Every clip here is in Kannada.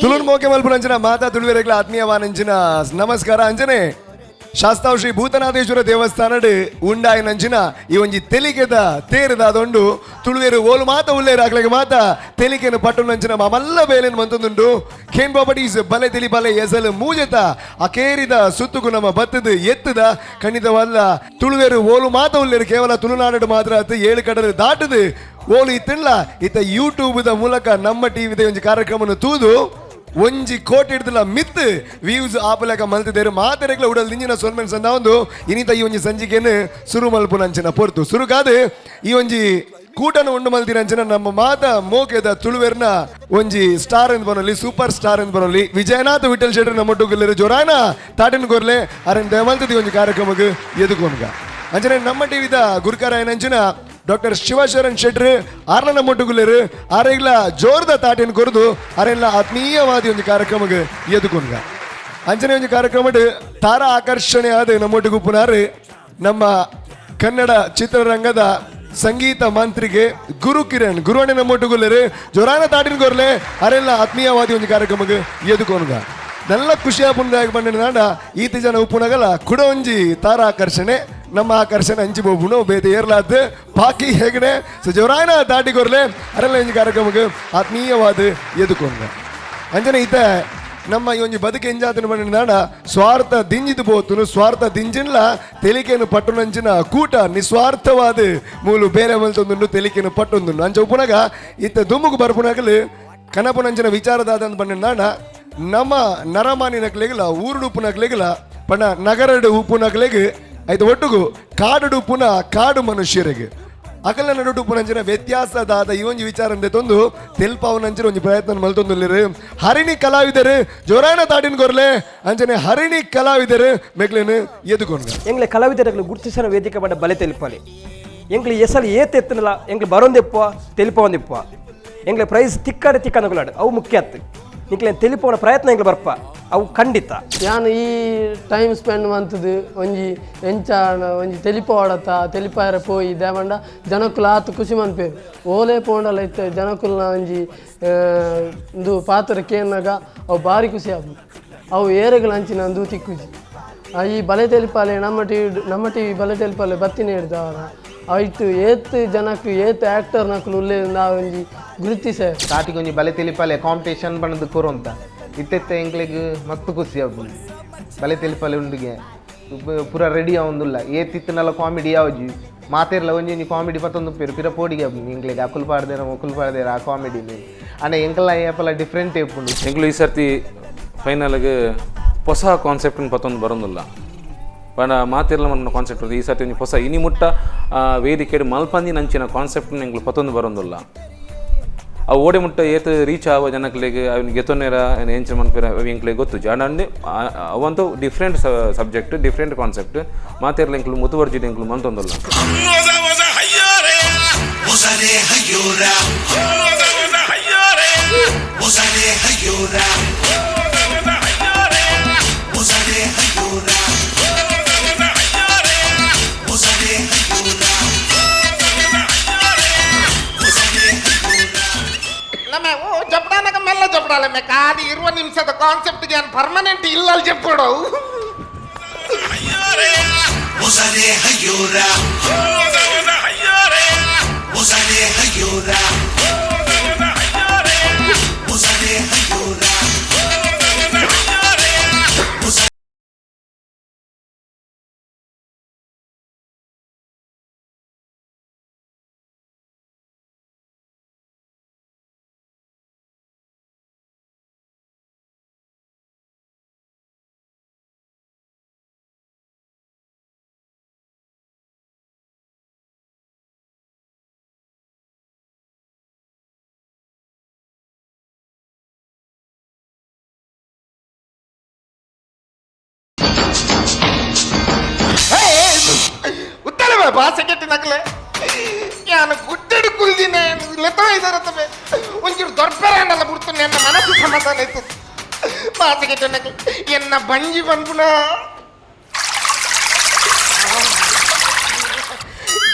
ತುಳುನ್ ಮೋಕೆ ಮಲ್ಪುನಂಚಿನ ಮಾತಾ ತುಳುವೆರೆಗ್ಲ ಆತ್ಮೀಯವಾನಂಚಿನ ನಮಸ್ಕಾರ ಅಂಜನೆ ಶಾಸ್ತಾವ್ ಶ್ರೀ ಭೂತನಾಥೇಶ್ವರ ದೇವಸ್ಥಾನಡ್ ಉಂಡಾಯನಂಚಿನ ಈ ಒಂಜಿ ತೆಲಿಕೆದ ತೇರದ ಅದೊಂಡು ತುಳುವೆರು ಓಲು ಮಾತ ಉಳ್ಳೇರು ಆಗ್ಲಿಗೆ ಮಾತ ತೆಲಿಕೆನು ಪಟ್ಟುನಂಚಿನ ಮಲ್ಲ ಬೇಲೆನ್ ಮಂತೊಂದುಂಡು ಖೇನ್ ಪ್ರಾಪರ್ಟೀಸ್ ಬಲೆ ತೆಲಿ ಬಲೆ ಎಸಲು ಮೂಜೆತ ಅಕೇರಿದ ಸುತ್ತುಗು ನಮ್ಮ ಬತ್ತದ ಎತ್ತದ ಖಂಡಿತವಲ್ಲ ತುಳುವೆರು ಓಲು ಮಾತ ಉಳ್ಳೇರು ಕೇವಲ ತುಳುನಾಡು ಮಾತ್ರ ಅತ್ತು 7 ಕಡಲು ದಾಟದು ಓಲು ಇತ್ತಿಲ್ಲ ಇತ್ತ ಯೂಟ್ಯೂಬ್ ಮೂಲಕ ನಮ್ಮ ಟಿವಿದ ಒಂಜಿ ಕಾರ್ಯಕ್ರಮ ತೂದು ಒಂಜಿ ಕೋಟಿ ಹಿಡ್ದಲ್ಲ ಮಿತ್ ವ್ಯೂಸ್ ಆಪಲೆಕ ಮಲ್ತಿದ್ದೇರು ಮಾತೆರೆಗ್ಲ ಉಡಲ್ ನಿಂಜಿನ ಸೊನ್ಮೆನ್ ಸಂದ ಒಂದು ಇನ್ನಿತ ಈ ಒಂಜಿ ಸಂಜಿಕೆಯನ್ನು ಸುರು ಮಲ್ಪುನಂಚಿನ ಪೊರ್ತು ಸುರುಗಾದು ಈ ಒಂಜಿ ಕೂಟನ ಉಂಡು ಮಲ್ತಿನಂಚಿನ ನಮ್ಮ ಮಾತ ಮೋಕೆದ ತುಳುವೆರ್ನ ಒಂಜಿ ಸ್ಟಾರ್ ಎಂದು ಬರೋಲಿ ಸೂಪರ್ ಸ್ಟಾರ್ ಎಂದು ಬರೋಲಿ ವಿಜಯನಾಥ್ ವಿಠಲ್ ಶೆಟ್ಟಿ ನಮ್ಮೊಟ್ಟುಗಿಲ್ಲರು ಜೋರಾನ ತಾಟಿನ ಕೊರ್ಲೆ ಅರನ್ ದಯಮಲ್ತದಿ ಒಂಜಿ ಕಾರ್ಯಕ್ರಮಕ್ಕೆ ಎದುಕೊಂಡ್ಗ ಅಂಚನೆ ನಮ್ಮ ಟಿವಿದ ಗುರುಕರಾಯನಂಚಿನ ಡಾಕ್ಟರ್ ಶಿವಶರಣ್ ಶೆಟ್ರು ಆರ್ಲನ ಮೊಟ್ಟುಗುಲೇರು ಆರೆಗ್ಲ ಜೋರ್ದ ತಾಟಿನ ಕೊರದು ಅರೆಲ್ಲ ಆತ್ಮೀಯವಾದಿ ಒಂದು ಕಾರ್ಯಕ್ರಮಕ್ಕೆ ಎದುಕೊಂಡ್ಗ ಅಂಚನೆ ಒಂದು ಕಾರ್ಯಕ್ರಮ ತಾರಾ ಆಕರ್ಷಣೆ ಆದ ನಮ್ಮೊಟ್ಟಿಗೆ ಪುನಾರು ನಮ್ಮ ಕನ್ನಡ ಚಿತ್ರರಂಗದ ಸಂಗೀತ ಮಂತ್ರಿಗೆ ಗುರು ಕಿರಣ್ ಗುರುವಣ್ಣೆ ನಮ್ಮೊಟ್ಟಿಗುಲೇರು ಜೋರಾನ ತಾಟಿನ ಕೊರ್ಲೆ ಅರೆಲ್ಲ ಆತ್ಮೀಯವಾದಿ ಒಂದು ಕಾರ್ಯಕ್ರಮಕ್ಕೆ ಎದುಕೊಂಡ್ಗ ನೆಲ್ಲ ಖುಷಿ ಆಪುಣದಾಗ ಬಂದ ಈತ ಜನ ಉಪ್ಪುನಗಲ್ಲ ಕುಡ ಒಂಜಿ ತಾರಾ ಆಕರ್ಷಣೆ ನಮ್ಮ ಆಕರ್ಷಣೆ ಹಂಚಿ ಬೋಬುನು ಬೇತೆ ಏರ್ಲಾತ್ ಬಾಕಿ ಹೇಗಡೆ ಸೊ ಜೋರಾಯನ ದಾಟಿ ಕೊರ್ಲೆ ಅರೆಲ್ಲ ಒಂಜಿ ಕಾರ್ಯಕ್ರಮಕ್ಕೆ ಆತ್ಮೀಯವಾದ ಎದುಕೊಂಡ ಅಂಜನೆ ಈತ ನಮ್ಮ ಈ ಒಂಜಿ ಬದುಕು ಎಂಜಾತನ ಬಂದ ಸ್ವಾರ್ಥ ದಿಂಜಿದು ಬೋತುನು ಸ್ವಾರ್ಥ ದಿಂಜಿನ್ಲ ತೆಲಿಕೆಯನ್ನು ಪಟ್ಟುನಂಚಿನ ಕೂಟ ನಿಸ್ವಾರ್ಥವಾದ ಮೂಲು ಬೇರೆ ಮಲ್ತೊಂದು ತೆಲಿಕೆಯನ್ನು ಪಟ್ಟೊಂದು ಅಂಚ ಉಪ್ಪುನಾಗ ಈತ ದುಮ್ಮುಗು ಬರ್ಪುನಾಗಲು ಕನಪುನಂಚಿನ ವಿಚಾರದಾದ ಬಂದ ನಮ್ಮ ನರಮಾನಿ ನಕ್ಲೆಗಲ ಊರುಡು ಉಪ್ಪು ನಕ್ಲೆಗಲ ಪಣ ನಗರಡು ಉಪ್ಪು ನಕ್ಲೆಗೆ ಐದು ಒಟ್ಟುಗು ಕಾಡು ಉಪ್ಪುನ ಕಾಡು ಮನುಷ್ಯರಿಗೆ ಅಕಲ ನಡು ಉಪ್ಪುನಂಚಿನ ವ್ಯತ್ಯಾಸದಾದ ಈ ಒಂಜಿ ವಿಚಾರ ತಂದು ತೆಲ್ಪಾವನಂಚಿನ ಒಂಜಿ ಪ್ರಯತ್ನ ಮಲ್ತೊಂದುಲ್ಲೇರು ಹರಿಣಿ ಕಲಾವಿದರು ಜೋರಾನ ತಾಟಿನ ಕೊರ್ಲೆ ಅಂಚನೆ ಹರಿಣಿ ಕಲಾವಿದರು ಮೆಗ್ಲೇನು ಎದುಕೊಂಡ ಎಂಗ್ಲೆ ಕಲಾವಿದರಿಗೆ ಗುರುತಿಸಿನ ವೇದಿಕೆ ಪಡ್ಡ ಬಲೆ ತೆಲ್ಪಾಲಿ ಎಂಗ್ಲಿ ಎಸಲು ಏತೆತ್ತನಲ್ಲ ಎಂಗ್ಲಿ ಬರೋಂದೆಪ್ಪ ತೆಲ್ಪೊಂದೆಪ್ಪ ಎಂಗ್ಲೆ ಪ್ರೈಸ್ ತಿಕ್ಕಾಡೆ ತಿಕ್ಕನಗುಲಾಡು ಅವು ಮುಖ್ಯ ಆಯ್ತು ನಿಕ್ಲೇನು ತೆಲಿಪೋನ ಪ್ರಯತ್ನ ಎಂಗ್ಲು ಬರ್ಪ ಅವು ಖಂಡಿತ ನಾನು ಈ ಟೈಮ್ ಸ್ಪೆಂಡ್ ಮಂತದ್ದು ಒಂಜಿ ಎಂಚಾಣ ಒಂಜಿ ತೆಲಿಪೋಡತ್ತ ತೆಲಿಪಾಯರ ಪೋಯಿ ದೇವಂಡ ಜನಕ್ಕುಲ ಆತು ಖುಷಿ ಮನ್ಪೇರು ಓಲೆ ಪೋಂಡಲ್ಲ ಇತ್ತು ಜನಕ್ಕುಲ್ನ ಒಂಜಿ ಇದು ಪಾತ್ರ ಕೇನಾಗ ಅವು ಭಾರಿ ಖುಷಿ ಆಪು ಅವು ಏರೆಗಳು ಹಂಚಿನ ಅಂದು ತಿಕ್ಕುಜಿ ಈ ಬಲೆ ತೆಲಿಪಾಲೆ ನಮ್ಮ ಟಿವಿ ಬಲೆ ತೆಲಿಪಾಲೆ ಬತ್ತಿನ ಹಿಡ್ದವರ ಆಯ್ತು ಏತ್ ಜನಕ್ಕೆ ಏತ್ ಆ್ಯಕ್ಟರ್ ನಕ್ಲು ಉಲ್ಲೇ ನಾವು ಒಂಜಿ ಗುರುತಿಸ ಸ್ಟಾರ್ಟಿಂಗ್ ಒಂಜಿ ಬಲೆ ತೆಲಿಪಾಲೆ ಕಾಂಪಿಟೇಷನ್ ಬಣ್ಣದ ಕೊರಂತ ಇತ್ತೆತ್ತ ಎಂಕ್ಲೆಗ್ ಮಸ್ತ್ ಖುಷಿ ಆಗುದು ಬಲೆ ತೆಲಿಪಾಲೆ ಉಂಡಿಗೆ ಪೂರ ರೆಡಿ ಆವೊಂದುಲ್ಲ ಏತಿತ್ತನಲ್ಲ ಕಾಮಿಡಿ ಯಾವ್ಜಿ ಮಾತೆರ್ಲ ಒಂಜಿ ಕಾಮಿಡಿ ಪತ್ತೊಂದು ಪೇರು ಪಿರ ಪೋಡಿಗೆ ಆಪುಂಡು ಎಂಕ್ಲೆಗ್ ಅಕುಲ್ ಪಾಡ್ದೇರ ಆ ಕಾಮಿಡಿನಿ ಅಣ್ಣ ಎಂಕಲ್ಲ ಏಪಲ್ಲ ಡಿಫ್ರೆಂಟ್ ಏಪುಂಡು ಎಂಕ್ಲು ಈ ಸರ್ತಿ ಫೈನಲ್ಗೆ ಹೊಸ ಕಾನ್ಸೆಪ್ಟ್ ಪತ್ತೊಂದು ಬರೋದಿಲ್ಲ ಪಂಡ ಮಾತಿರ್ಲ మన ಕಾನ್ಸೆಪ್ಟ್ ಈ ಸರ್ತಿ ಒಂಜಿ ಹೊಸ ಇನಿ ಮುಟ್ಟ ವೇದಿಕೆ ಮಲ್ಪಂದಿ ನಂಚಿನ ಕಾನ್ಸೆಪ್ಟ್ ಎಂಕ್ಲು ಪತ್ತೊಂದು ಬರೋದಿಲ್ಲ ಅವು ಓಡೆ ಮುಟ್ಟ ಏತ್ ರೀಚ್ ಆವ ಜನಕ್ಲೆಗೆ ಅವ್ನಿಗೆ ಗೆತ್ತೊನ್ನೇರ ಎಂಚಿನ ಮನ್ಪೇರ ಎಂಕ್ಲೆಗೆ ಗೊತ್ತು ಜಾಡಂಡೆ ಅವಂತೂ ಡಿಫ್ರೆಂಟ್ ಸಬ್ಜೆಕ್ಟ್ ಡಿಫ್ರೆಂಟ್ ಕಾನ್ಸೆಪ್ಟ್ ಮಾತಿರ್ಲ ಎಂಕ್ಲು ಮುತುವರ್ಜಿದ ಎಂಕ್ಲು ಮಂತೊಂದಲ್ಲ చెప్పడాలి కాదు 20 నిమిషాల కాన్సెప్ట్ కి పర్మనెంట్ ఇల్లాలు చెప్పాడు ಭಾಷೆ ಕೆಟ್ಟಿ ನಕ್ಲೆ ನಾನು ಗುಡ್ಡಡು ಕುಲ್ದಿನ ಲೆತ ಒಂಚೂರು ದೊಡ್ಡ ಅನ್ನಲ್ಲ ಬಿಡ್ತು ನನ್ನ ಮನಸ್ಸು ಸಮಾಧಾನ ಇತ್ತು ಮಾಸಗಿಟ್ಟು ಎನ್ನ ಬಂಜಿ ಬಂದ್ಪುನ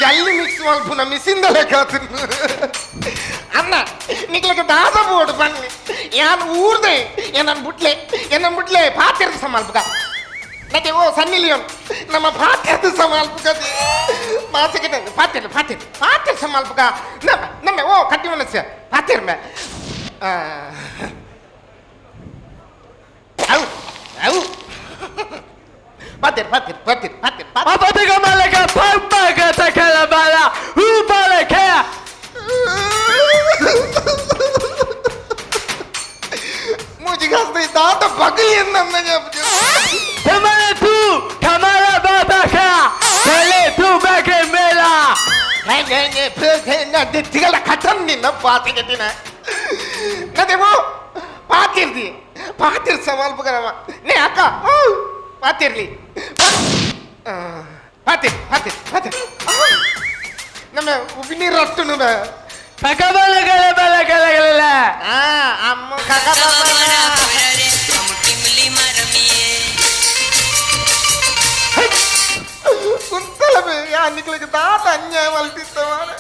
ಜಲ್ಲಿ ಮಿಕ್ಸ್ ಮಲ್ಪುನ ಮಿಸಿಂದಲೇ ಕಾತುನು ಅನ್ನ ನಿಕ್ಲಕ್ಕೆ ದಾದ ಬೋರ್ಡ್ ಬನ್ನಿ ಯಾನ್ ಊರ್ದೆ ಏನನ್ ಬುಟ್ಲೆ ಪಾತ್ರದ ಸಮಾಲ್ಪುಗ ನಕ್ಕೆ ಓ ಸನ್ನಿ ಲಿಯೋನ್ ನಮ್ಮ ಪಾತ್ರದ ಸಮಾಲ್ಪುಗ ಮಾಸಗಿಟ್ಟು ಪಾತ್ರೆ ಸಮಾಲ್ಪುಗ ನಮ್ಮ ಓ ಕಟ್ಟಿ ಮನಸ್ಸ ಪಾತ್ರೆ ಮೇ ಅವು ಪಾತ್ರೆ मुझे कहते दांत पकड़ी है ना मैं जब हमारे तू हमारा बाबा का पहले तू बैठे मेरा नहीं फिर ना दिखला खत्म नहीं ना पाते कहते ना ना देखो पातिर सवाल पकड़ा नहीं आका पातिर ली पातिर ना मैं उबिनी रट्टू ना मैं ककबलगलबलगलगल अम्म ककबलगल कुंतलबे या निकले दात अन्याय वल्तिस्तवाने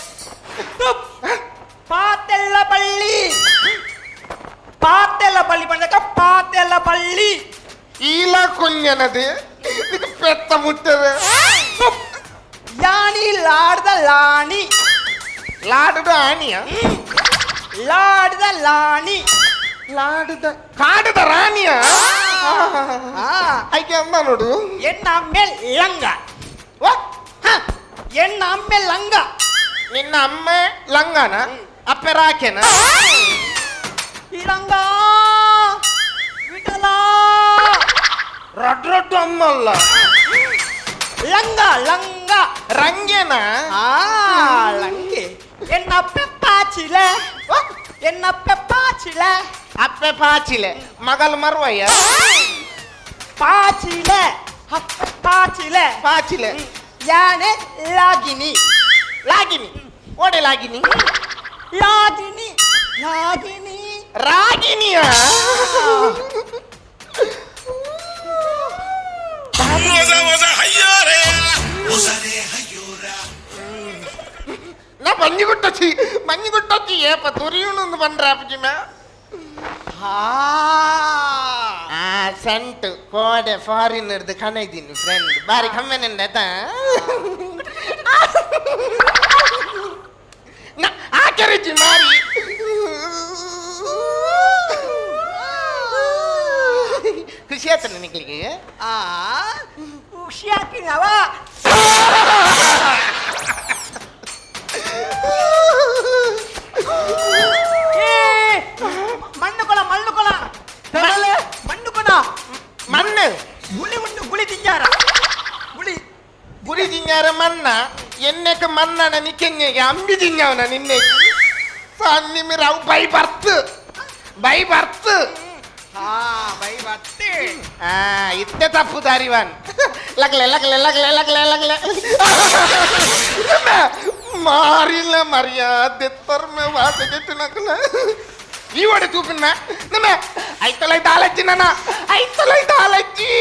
ಪಾತೆಲ್ಲ ಬಳ್ಳಿ ಬಂದಕ ಪಾತೆಲ್ಲ ಬಳ್ಳಿ ಈಲ ಕುಂಜನದೆ ಇದು ಪೆತ್ತ ಮುಟ್ಟದೆ ಯಾನಿ ಲಾಡ್ದ ಲಾಣಿ ಲಾಡದ ಆಣಿಯ ಲಾಡ್ದ ಲಾಣಿ ಲಾಡದ ಕಾಡದ ರಾಣಿಯ ಐಕೆ ಅಮ್ಮ ನೋಡು ಎಣ್ಣ ಅಮ್ಮೆ ಲಂಗ ಎಣ್ಣ ಅಮ್ಮೆ ಲಂಗ ನಿನ್ನ ಅಮ್ಮ ಲಂಗನ ಅಪ್ಪೆ ರಾಕೆನ ಈ ಲಂಗ ವಿಠಲ ರೊಡ್ಡು ಅಮ್ಮ ಅಲ್ಲ ಲಂಗ ರಂಗೇನ ಲಂಗೆ ಎನ್ನಪ್ಪೆ ಪಾಚಿಲೆ ಅಪ್ಪೆ ಪಾಚಿಲೆ ಮಗಲ್ ಮರ್ವಯ್ಯ ಪಾಚಿಲೆ ಪಾಚಿಲೆ ಯಾನೆ ಲಾಗಿನಿ ಓಡೆ ಲಾಗಿನಿ ರಾಗಿನಿಯ ನಾ ಮಂಜಿಗುಟ್ಟೊಚ್ಚಿ ಏಪ ತುರಿಯುಣೊಂದು ಬಂದ್ರ ಅಪ್ಪಜಿ ಮ್ಯಾ ಸೆಂಟ್ ಕೋಡೆ ಫಾರಿನರ್ದು ಕಣ ಇದ್ದೀನಿ ಫ್ರೆಂಡ್ ಬಾರಿ ಕಮ್ಮಿ ನೆಂದ ಆಚರಿಸಿ ಮಾರಿ ಖುಷಿ ಆಯ್ತು ನಿನಗೆ ಖುಷಿ ಹಾಕಿನವ ಮಣ್ಣು ಗುಳಿ ತಿಂಜಾರ ಗುರಿ ತಿಂಜಾರ ಮಣ್ಣ ಎನ್ನೆಕ ಮಣ್ಣನ ನಿಕ್ಕೆಂಗೆ ಅಂಬಿ ತಿಂಜವನ ನಿನ್ನೆ ಸನ್ನಿ ಮಿರಾವು ಬೈ ಬರ್ತು ಇತ್ತೆ ತಪ್ಪು ದಾರಿವಾನ್ ಲಗ್ಲೆ ಮಾರಿಲ್ಲ ಮರ್ಯಾದೆ ತರ್ಮ ವಾಸಗೆಟ್ಟು ನಕಲ ಈ ಒಡೆ ತೂಪಿನ ನಮ್ಮ ಐತಲೈ ದಾಲಜ್ಜಿ ನನ್ನ ಐತಲೈ ದಾಲಜ್ಜಿ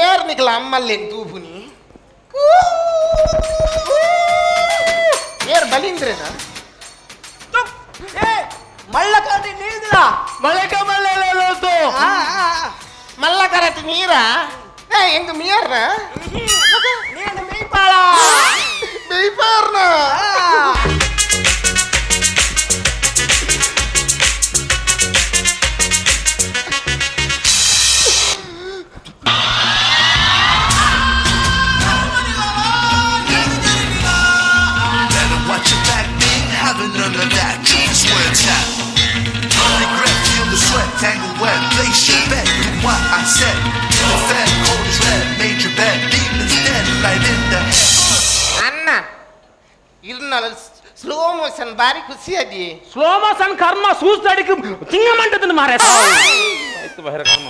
ಏರ್ ನಿಕಲ ಅಮ್ಮಲ್ಲೇನು ತೂಪುನಿ ಏರ್ ಬಲಿಂದ್ರೇನ ಮಳ್ಳ ಕರಟಿ ನೀಳ್ದಿಲ್ಲ ಮಲ್ಲ ಕರಟಿ ನೀರ ಎಂಗ ಮೀಯರ್ನ ನೀನು ಮೇಯ್ಪಾಳ ಬೇಯ್ಪಾರ್ನ None of that, just where it's at. No regret, feel the sweat, tangle wet. Place your bet, do what I said. The fed, cold as red, major bed. Demons dead, right in the head. ಅಣ್ಣ ಇರ್ನಲ್ಲ ಸ್ಲೋ ಮೋಷನ್ ಬಾರಿ ಖುಷಿ ಅದಿ ಸ್ಲೋ ಮೋಷನ್ ಕರ್ಮ ಸೂಸ್ತಾಡಿಗೆ ತಿಂಗಮಂಟದ ಮಾರೇ ಆಯ್ತು ಬಹಿರ ಕರ್ಮ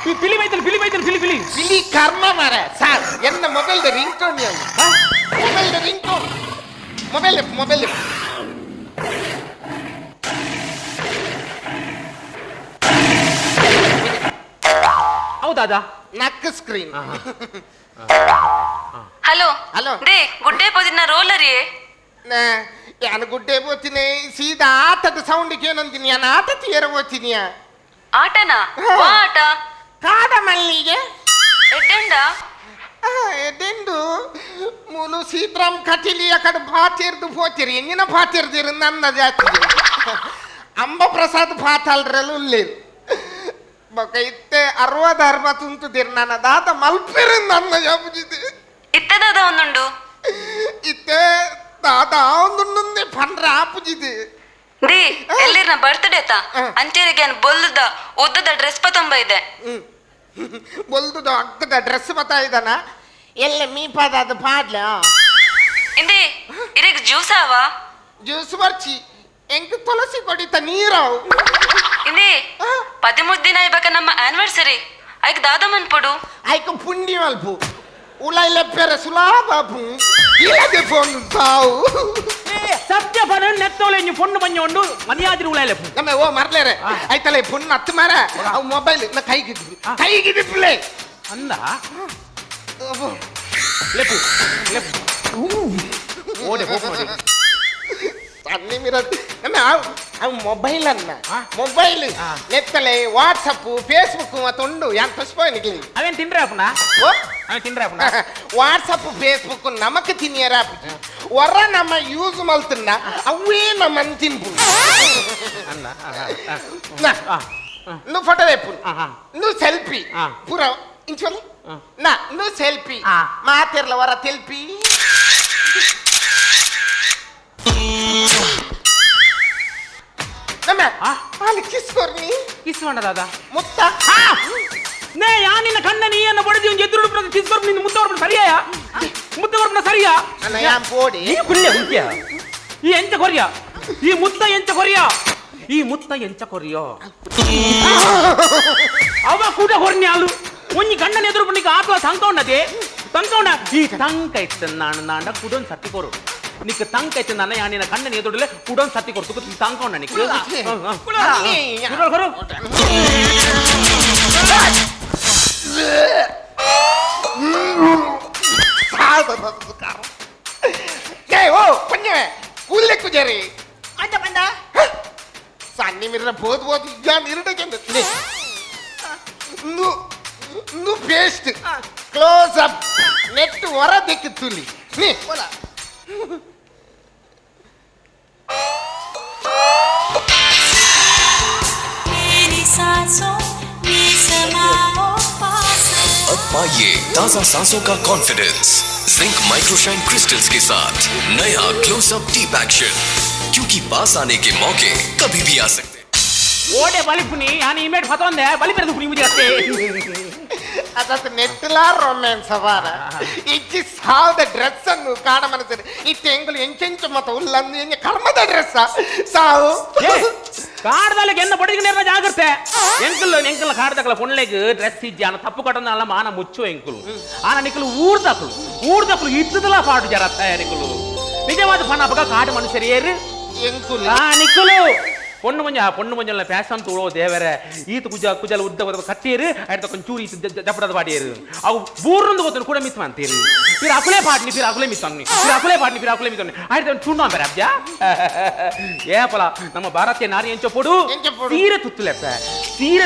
పిలి కర్మ మారా సార్ ఎన్న మొబైల్ రింగ్ టోన్ మొబైల్ ಹೌದಾದ ನಕ್ ಸ್ಕ್ರೀನ್ ಹಲೋ ಹಲೋ ದೇ ಗುಡ್ಡೆ ಪೋದಿನ ರೋಲರಿ ಯಾನು ಗುಡ್ಡೆ పోತೀನಿ ಸೀದಾ ಆಟದ ಸೌಂಡ್ಗೆ ಏನಂತೀನಿ ನಾನು ಆಟ ತೀರ పోತೀನಿ ಆಟನಾ ವಾ ಆಟ ಕಾಡ ಮಲ್ಲಿಗೆ ಎಡ್ಡೆಂಡ ಎದೆಂದು ಮೂಲು ಸೀತಾರಾಮ್ ಕಟೀಲಿ ಅಕಡೆ ಭಾತಿರ್ದು పోತಿರಿ ಎಂಗಿನ ಭಾತಿರ್ದಿರು ನನ್ನ ಜಾತಿ ಅಂಬ ಪ್ರಸಾದ್ ಭಾತಾಲ್ರಲ್ಲೂ ಉಳ್ಳೇರು ಬೊಕ ಇತ್ತೆ 60 ತುಂತುದಿರು ನನ್ನ ದಾತ ಮಲ್ಪಿರು ನನ್ನ ಜಬುಜಿದೆ ಇತ್ತದಾದ ಒಂದುಂಡು ಇತ್ತೆ ದಾದ ಒಂದುಂಡೆ ಪಂಡ್ರ ಆಪುಜಿದೆ ದಿ ಎಲ್ಲಿರ್ನ ಬರ್ತ್ಡೇ ಅಂಚೆರಿಗೆ ಬೊಲ್ಲದ ಉದ್ದದ ಡ್ರೆಸ್ ಪತಂಬ ಇದೆ ಬೊಲ್ದುದ ಅಗ್ಗದ ಡ್ರೆಸ್ ಬತ್ತಾ ಇದ್ದಾನ ಎಲ್ಲ ಮೀಪಾದ ಅದು ಪಾಡ್ಲ ಇಂದಿ ಇರೆಗ್ ಜ್ಯೂಸ್ ಆವ ಜ್ಯೂಸ್ ಬರ್ಚಿ ಎಂಕ್ ತುಳಸಿ ಕೊಡಿತ ನೀರಾವು ಇಂದಿ 13 ದಿನ ಇವಾಗ ನಮ್ಮ ಆನಿವರ್ಸರಿ ಐಕ್ ದಾದ ಮನ್ಪುಡು ಐಕ ಪುಂಡಿ ಮಲ್ಪು ಉಳೈ ಲೆಪ್ಪೆರ ಸುಲಾಬಾಪು ಇಲ್ಲದೆ ಫೋನ್ ಸಾವು ಸತ್ಯ ಬನ ನೆತ್ತೋಳೆ ನೀವು ಫೋನ್ ಬಂಜೊಂಡು ಮನಿಯಾದ್ರಿ ಉಳಾಲೆ ನಮ್ಮ ಓ ಮರ್ಲೇರೆ ಆಯ್ತಲ್ಲ ಫೋನ್ ಹತ್ತು ಮಾರ ಅವು ಮೊಬೈಲ್ ನ ಕೈಗಿದ್ಬಿಲೆ ಅಂದ ಲೆಪ್ಪು ಓಡೆ ಹೋಗಿ ಅన్నీ మీరు అవి మొబైల్ అన్న మొబైల్ నెత్తలే వాట్సాప్ ఫేస్బుక్ అతుండు ఎంత పసిపోయి నీకు ಅವೇನ್ ತಿನ್ರಿ ಅಪ್ಪನ ಅವೇನ್ ತಿನ್ರಿ ಅಪ್ಪನ ವಾಟ್ಸಪ್ ಫೇಸ್ಬುಕ್ ನಮಕ್ ತಿನ್ನಿಯರ ಹೊರ ನಮ್ಮ ಯೂಸ್ ಮಲ್ತನ್ನ ಅವೇ ನಮ್ಮ ತಿನ್ಪು నువ్వు ఫోటో వేపు నువ్వు సెల్ఫీ పూరా ఇంచోలి నా నువ్వు సెల్ఫీ మా తెరల వర తెల్పి వాళ్ళు కిస్కోర్ని ಕಿಸ್ಕೊಂಡ ದಾದ ಮುತ್ತ ನೇ ಯಾ ನಿನ್ನ ಕಣ್ಣ ನೀಯನ್ನ ಬಡದಿ ಒಂದು ಎದುರು ಕಿಸ್ಕೊಂಡು ನಿನ್ನ ಮುತ್ತವರ್ಪಣ ಸರಿಯಾ ಮುತ್ತವರ್ಪಣ ಸರಿಯಾ ಅಣ್ಣ ಯಾನ್ ಪೋಡಿ ಈ ಕುಳ್ಳೆ ಹುಂಕ್ಯ ಈ ಎಂಚ ಕೊರಿಯ ಈ ಮುತ್ತ ಎಂಚ ಕೊರಿಯ ಈ ಮುತ್ತ ಎಂಚ ಕೊರಿಯೋ ಅವ ಕೂಡ ಹೊರ್ನ್ಯಾಲು ಒಂಜಿ ಗಂಡನ ಎದುರು ಪಣಿಕ ಆತ್ವ ತಂಕೊಂಡದೆ ತಂಕೊಂಡ ಈ ತಂಕ ಇತ್ತು ನಾಂಡ ಕುಡೊಂದು ಸತ್ತಿ ಕೊರು ನಿಕ್ ತಂಕ ಇತ್ತು ನನ್ನ ಯಾನಿನ ಕಣ್ಣನ ಎದುರುಲೆ ಕುಡೊಂದು ಸತ್ತಿ ಕೊಡ್ತು ತಂಕೊಂಡ ನಿಕ್ ಹೊರು ఓ కొంచెం కూల్లె కుజరి అంత పండ సన్ని మిర్ర పోదు పోదు ఇయ్యా నిరుడకెందు నువ్వు పేస్ట్ క్లోజ్ అప్ నెట్ వర దిక్కుతులి నీ పోలా अब पाइए ताजा सांसों का कॉन्फिडेंस जिंक माइक्रोशाइन क्रिस्टल्स के साथ नया क्लोजअप डीप एक्शन, क्योंकि पास आने के मौके कभी भी आ सकते हैं। ಓಡೆ ಬಲಿಪುನಿ ನಾನು ಇಮೇಟ್ ಫತೊಂದೆ ಬಲಿಪೆರದು ಪುನಿ ಮುಜಿ ಅಷ್ಟೇ ಅದಕ್ಕೆ ನೆಟ್ಲಾ ರೊಮ್ಯಾನ್ಸ್ ಅವಾರ ಇಚ್ಚಿ ಸಾವದ ಡ್ರೆಸ್ ಅನ್ನು ಕಾಣ ಮನಸ್ಸರಿ ಈ ತೆಂಗುಲು ಎಂಚೆಂಚು ಮತ ಉಲ್ಲಂದು ಎಂಜ ಕರ್ಮದ ಡ್ರೆಸ್ ಸಾವು ಕಾಡದಲ್ಲಿ ಎನ್ನ ಬಡಿಗೆ ನೇರ ಜಾಗ್ರತೆ ಎಂಕಲ್ ಕಾಡದಕ್ಕಲ ಪೊಣ್ಲೆಗ್ ಡ್ರೆಸ್ ಇಜ್ಜಿ ಆನ ತಪ್ಪು ಕಟ್ಟೊಂದಲ್ಲ ಮಾನ ಮುಚ್ಚು ಎಂಕುಲು ಆನ ನಿಕ್ಕಲು ಊರ್ದಕ್ಕಲು ಇದ್ದದಲ್ಲ ಪಾಡು ಜರ ನಿಕ್ಕಲು ನಿಜವಾದ ಪಣ ಅಪಗ ಕಾಡು ಮನುಷ್ಯರು ಏರು ಎಂಕುಲು ನಿಕ್ಕಲು பொண்ணு கொஞ்சம் பேசாம தூளோ தேவர ஈத்து குஜால உத்த கட்டேரு அடுத்த கொஞ்சம் சூரி தப்படாத பாடியேரு ಅವು ಬೂರ್ರಂದು ಗೊತ್ತು ಕೂಡ ಮಿಸ್ ಮಾಡ್ತೀರಿ ಫಿರ್ ಅಕುಲೇ ಪಾಡ್ನಿ ಫಿರ್ ಅಕುಲೇ ಮಿಸ್ ಅನ್ನಿ ಆಯ್ತು ಚೂಂಡು ಅಂಬರ ಅಬ್ಜಾ ಏಪಲ ನಮ್ಮ ಭಾರತೀಯ ನಾರಿ ಎಂಚಪೋಡು ಸೀರೆ